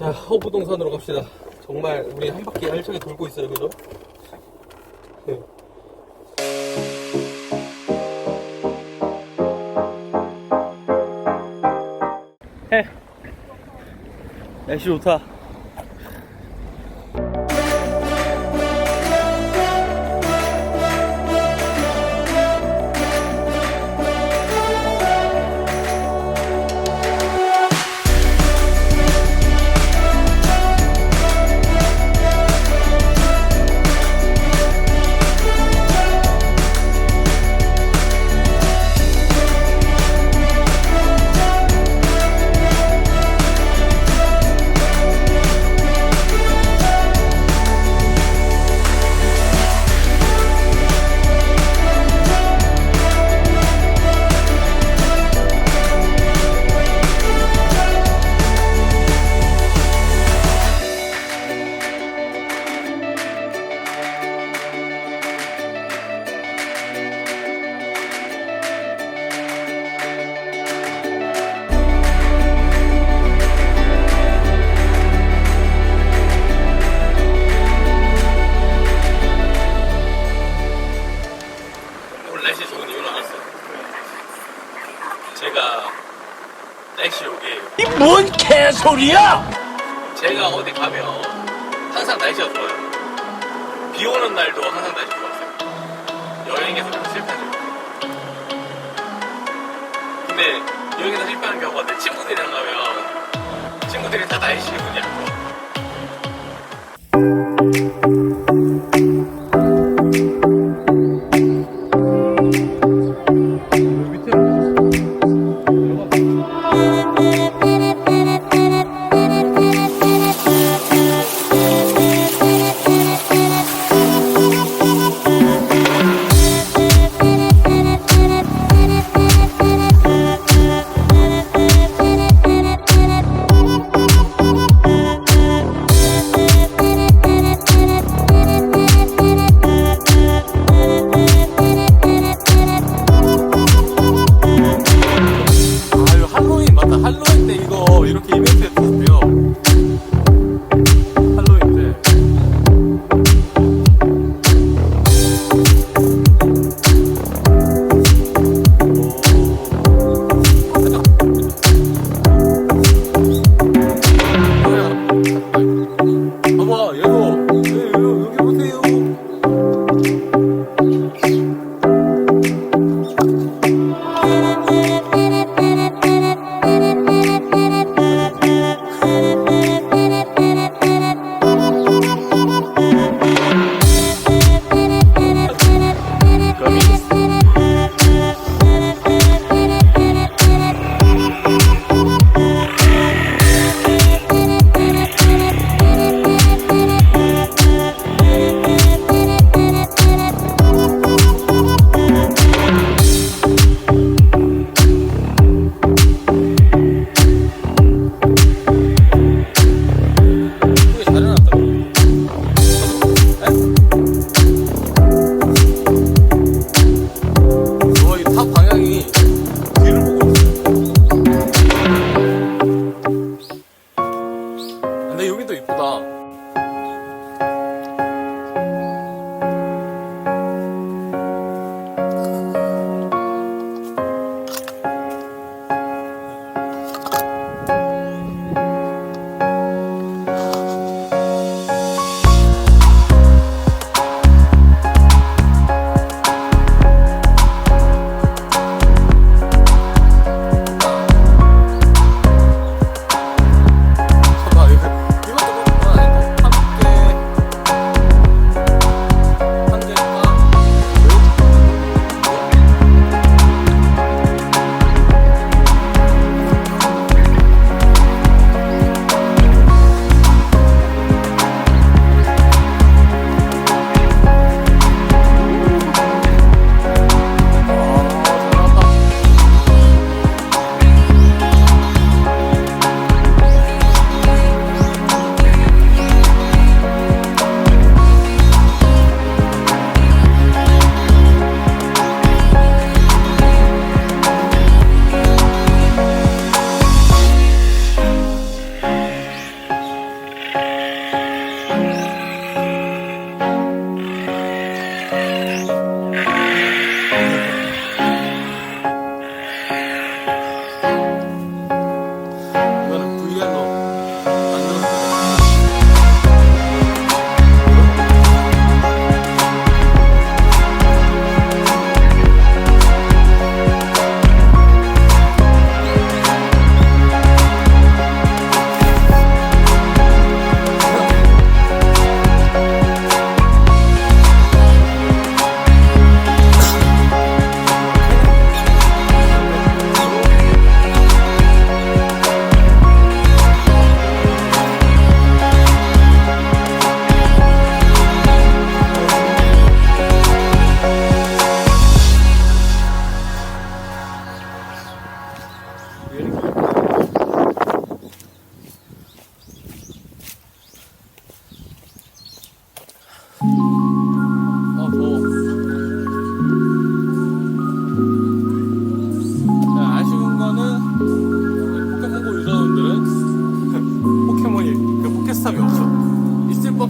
자, 허부동산으로 갑시다. 정말 우리 한 바퀴 알차게 돌고 있어요, 그죠? 네. 해. 날씨 좋다. 날씨 좋은 이유는 알았어요. 제가 날씨 요기예요. 이 뭔 개소리야! 제가 어디 가면 항상 날씨가 좋아요. 비 오는 날도 항상 날씨 좋았어요. 여행에서 다 실패하죠. 근데 여행에서 실패하는 경우가 내 친구들이랑 가면 친구들이 다 날씨 기분이 안 좋아. 할로윈 때 이거 이렇게 이벤트 했거든요. 할로윈 때. 봐봐, 얘도 여기 보세요.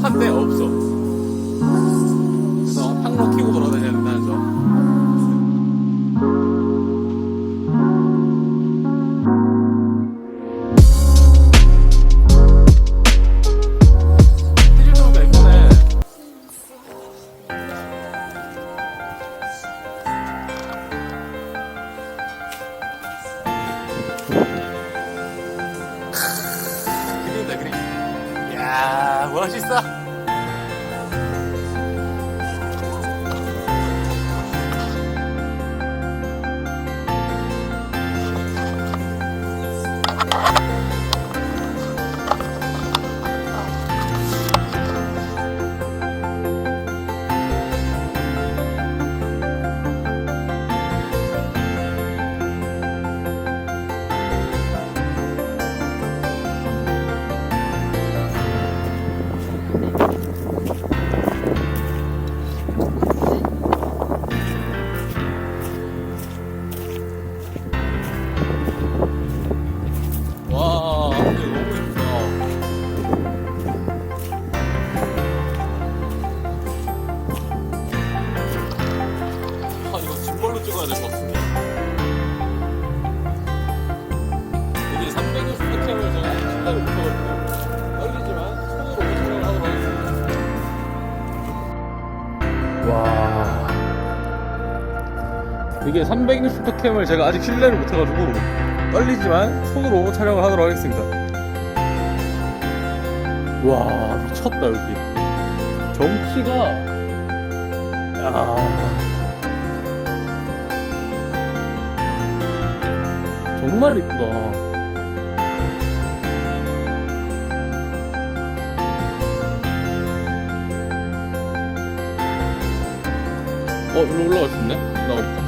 한 대 없어. 그래서 항로 키고 돌아다녀야 된다는 점. 해질도가 이쁘네. 그린다 그린. 이야 멋있어. 와, 근데 너무 예쁘다. 아, 이거 짐벌로 찍어야 될 것 같은데. 이게 360캠을 제가 신나게 못하거든요. 떨리지만 손으로 촬영을 하도록 하겠습니다. 와. 이게 360캠을 제가 아직 실내를 못해가지고 떨리지만 손으로 촬영을 하도록 하겠습니다. 와 미쳤다 여기 정치가. 야 정말 이쁘다. 일로 올라갈 수 있네? 나가볼까?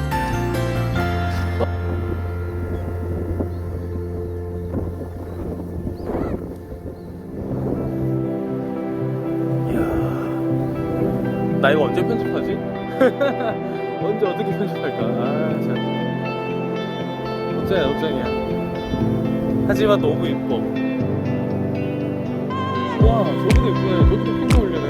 나 이거 언제 편집하지? 언제 어떻게 편집할까? 아, 참. 걱정이야. 하지만 너무 이뻐. 와, 저기도 이쁘네. 저기도 핑크 올리네.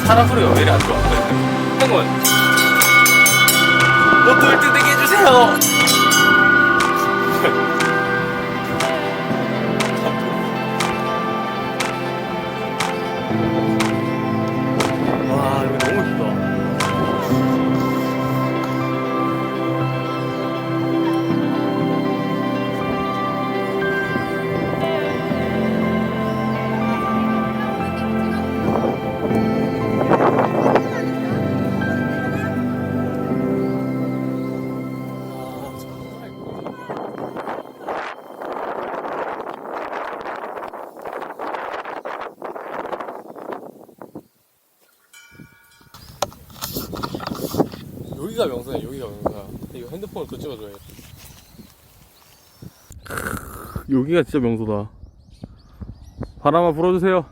사람 소리가 왜 이리 안 좋아? 행운. 로또 1등 되게 해주세요. 와 이거 너무 예쁘다. 여기가 명소네. 여기가 명소야. 이거 핸드폰을 또 찍어줘야겠다. 여기가 진짜 명소다. 바람아 불어주세요.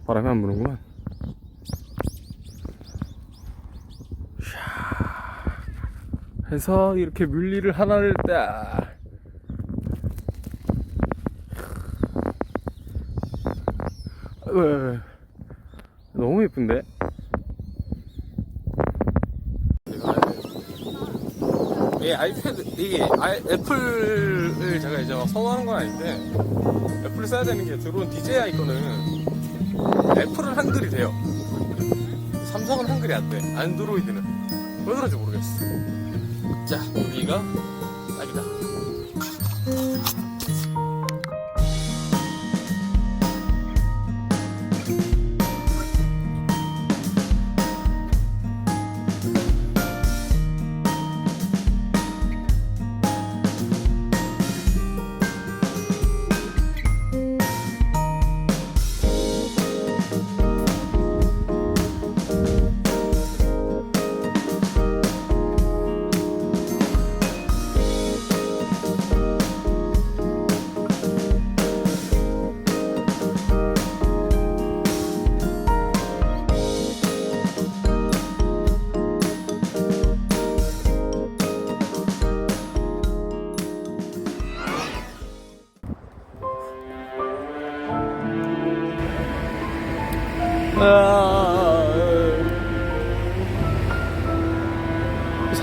바람이 안 부는구만. 해서 이렇게 물리를 하나를 딱 너무 예쁜데? 이게 아이패드, 애플을 제가 이제 막 선호하는 건 아닌데, 애플을 써야 되는 게 들어온 DJI 아이콘은 애플은 한글이 돼요. 삼성은 한글이 안 돼. 안드로이드는. 왜 그런지 모르겠어. 자, 여기가 딱이다.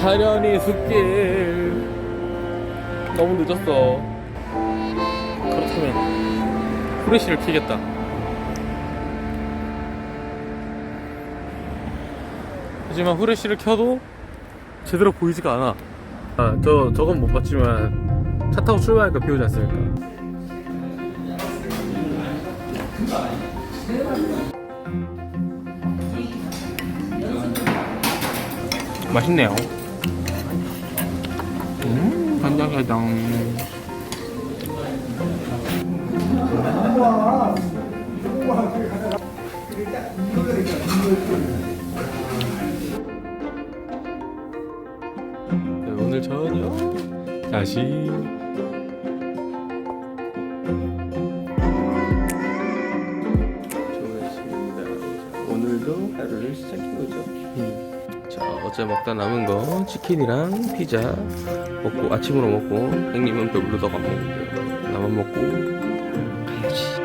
사려니 숲길 너무 늦었어. 그렇다면 후레쉬를 켜겠다. 하지만 후레쉬를 켜도 제대로 보이지가 않아. 저건 못 봤지만 차 타고 출발하니까 비 오지 않습니까? 맛있네요. 간장게장. 오늘 저녁 다시 좋습니다. 오늘도 하루를 시작해보죠. 자, 어제 먹다 남은 거 치킨이랑 피자 먹고 아침으로 먹고 형님은 배불러서 안 먹는데요. 나만 먹고 가야지.